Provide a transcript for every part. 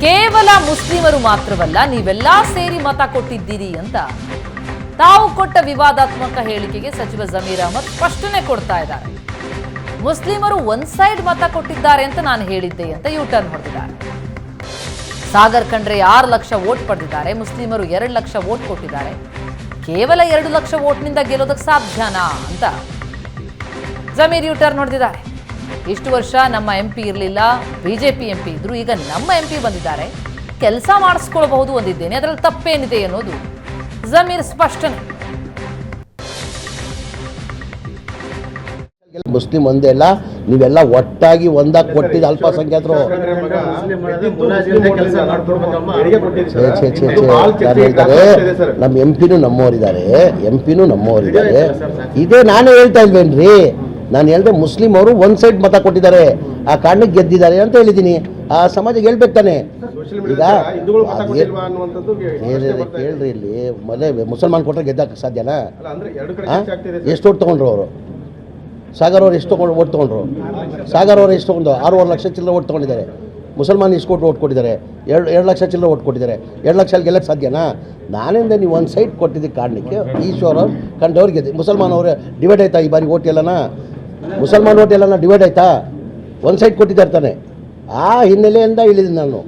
ಕೇವಲ ಮುಸ್ಲಿಮರು ಮಾತ್ರವಲ್ಲ, ನೀವೆಲ್ಲ ಸೇರಿ ಮತ ಕೊಟ್ಟಿದ್ದೀರಿ ಅಂತ ತಾವು ಕೊಟ್ಟ ವಿವಾದಾತ್ಮಕ ಹೇಳಿಕೆಗೆ ಸಚಿವ ಜಮೀರ್ ಅಹ್ಮದ್ ಸ್ಪಷ್ಟನೆ ಕೊಡ್ತಾ ಇದ್ದಾರೆ. ಮುಸ್ಲಿಮರು ಒಂದ್ ಸೈಡ್ ಮತ ಕೊಟ್ಟಿದ್ದಾರೆ ಅಂತ ನಾನು ಹೇಳಿದ್ದೆ ಅಂತ ಯೂಟರ್ನ್ ಹೊಡೆದಿದ್ದಾರೆ. ಸಾಗರ್ ಖಂಡ್ರೆ 6 ಲಕ್ಷ ವೋಟ್ ಪಡೆದಿದ್ದಾರೆ, ಮುಸ್ಲಿಮರು 2 ಲಕ್ಷ ವೋಟ್ ಕೊಟ್ಟಿದ್ದಾರೆ. ಕೇವಲ 2 ಲಕ್ಷ ವೋಟ್ನಿಂದ ಗೆಲ್ಲೋದಕ್ಕೆ ಸಾಧ್ಯನಾ ಅಂತ ಜಮೀರ್ ಯೂಟರ್ನ್ ಹೊಡೆದಿದ್ದಾರೆ. ಇಷ್ಟು ವರ್ಷ ನಮ್ಮ MP ಇರಲಿಲ್ಲ, ಬಿಜೆಪಿ MP ಇದ್ರು, ಈಗ ನಮ್ಮ MP ಬಂದಿದ್ದಾರೆ, ಕೆಲಸ ಮಾಡಿಸ್ಕೊಳ್ಬಹುದು ಅಂದಿದ್ದೇನೆ, ಅದರಲ್ಲಿ ತಪ್ಪೇನಿದೆ ಅನ್ನೋದು ಜಮೀರ್ ಸ್ಪಷ್ಟನೆ. ಮುಸ್ಲಿಂ ಒಂದೇ ಅಲ್ಲ, ನೀವೆಲ್ಲ ಒಟ್ಟಾಗಿ ಒಂದಾಗಿ ಕೊಟ್ಟಿದ್ದ ಅಲ್ಪಸಂಖ್ಯಾತರು. ನಮ್ಮ MP ನಮ್ಮವರಿದ್ದಾರೆ. ಇದೇ ನಾನೇ ಹೇಳ್ತಾ ಇಲ್ವೇನ್ರಿ, ನಾನು ಹೇಳಿದೆ ಮುಸ್ಲಿಂ ಅವರು ಒಂದ್ ಸೈಡ್ ಮತ ಕೊಟ್ಟಿದ್ದಾರೆ, ಆ ಕಾರಣಕ್ಕೆ ಗೆದ್ದಿದ್ದಾರೆ ಅಂತ ಹೇಳಿದ್ದೀನಿ. ಆ ಸಮಾಜಕ್ಕೆ ಹೇಳ್ಬೇಕು ತಾನೆ. ಈಗ ಕೇಳ್ರಿ, ಇಲ್ಲಿ ಮೊದಲೇ ಮುಸಲ್ಮಾನ್ ಕೊಟ್ಟರೆ ಗೆದ್ದಕ್ಕೆ ಸಾಧ್ಯನಾ? ಎಷ್ಟು ಓಟ್ ತೊಗೊಂಡ್ರು ಅವರು? ಸಾಗರ್ ಅವ್ರು ಎಷ್ಟು ಓಟ್ ತೊಗೊಂಡ್ರು? ಸಾಗರ್ ಅವರು ಎಷ್ಟು ತೊಗೊಂಡು 6.5 ಲಕ್ಷ ಚಿಲ್ಲರೆ ಓಟ್ ತೊಗೊಂಡಿದ್ದಾರೆ. ಮುಸಲ್ಮಾನ್ ಇಷ್ಟು ಓಟ್ ಕೊಟ್ಟಿದ್ದಾರೆ, 2 ಲಕ್ಷ ಚಿಲ್ಲರೆ ಓಟ್ ಕೊಟ್ಟಿದ್ದಾರೆ. 2 ಲಕ್ಷ ಅಲ್ಲಿ ಗೆಲ್ಲಕ್ಕೆ ಸಾಧ್ಯನಾ? ನಾನಿಂದ ನೀವು ಒಂದು ಸೈಡ್ ಕೊಟ್ಟಿದ್ದ ಕಾರಣಕ್ಕೆ ಈಶ್ವರ ಕಂಡವ್ರು ಗೆದ್ದು. ಮುಸಲ್ಮಾನ್ ಅವರು ಡಿವೈಡ್ ಆಯ್ತಾ ಈ ಬಾರಿ ಓಟ್ ಎಲ್ಲನ? ಮುಸಲ್ಮಾನ್ ಓಟ್ ಎಲ್ಲನ ಡಿವೈಡ್ ಆಯ್ತಾ? ಒಂದು ಸೈಡ್ ಕೊಟ್ಟಿದ್ದಾರೆ ತಾನೆ. ಆ ಹಿನ್ನೆಲೆಯಿಂದ ಇಳಿದ್ದೀನಿ ನಾನು.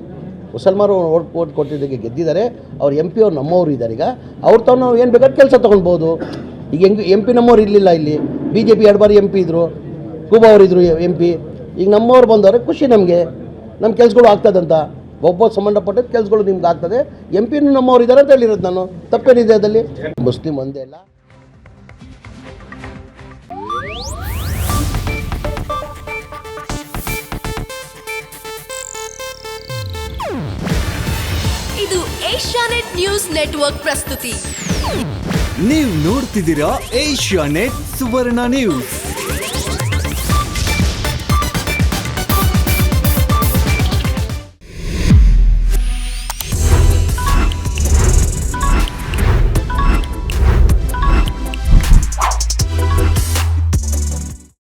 ಮುಸಲ್ಮಾನರು ಓಟ್ ಕೊಟ್ಟಿದ್ದಕ್ಕೆ ಗೆದ್ದಿದ್ದಾರೆ. ಅವ್ರು MP ಅವ್ರು ನಮ್ಮವರು ಇದ್ದಾರೆ. ಈಗ ಅವ್ರು ತಾವು ನಾವು ಏನು ಬೇಕಾದ್ರೆ ಕೆಲಸ ತೊಗೊಳ್ಬೋದು. ಈಗ MP ನಮ್ಮವ್ರು ಇರಲಿಲ್ಲ, ಇಲ್ಲಿ BJP 2 ಬಾರಿ MP ಇದ್ದರು, ಕೂಬಾ ಅವರು ಇದ್ದರು MP. ಈಗ ನಮ್ಮವ್ರು ಬಂದವ್ರೆ, ಖುಷಿ ನಮಗೆ, ನಮ್ಮ ಕೆಲಸಗಳು ಆಗ್ತದಂತ. ಒಬ್ಬ ಸಂಬಂಧಪಟ್ಟಿದ್ದ ಕೆಲಸಗಳು ನಿಮ್ಗೆ ಆಗ್ತದೆ. MP ನಮ್ಮವ್ರು ಇದ್ದಾರೆ ಅಂತ ಹೇಳಿರೋದು ನಾನು. ತಪ್ಪೇನಿದೆ ಅದಲ್ಲಿ? ಮುಸ್ಲಿಂ ಒಂದೇ ಅಲ್ಲ. ಇದು ಏಷ್ಯಾನೆಟ್ ನ್ಯೂಸ್ ನೆಟ್ವರ್ಕ್ ಪ್ರಸ್ತುತಿ. ನೀವು ನೋಡ್ತಿದ್ದೀರಾ ಏಷ್ಯಾನೆಟ್ ಸುವರ್ಣ ನ್ಯೂಸ್.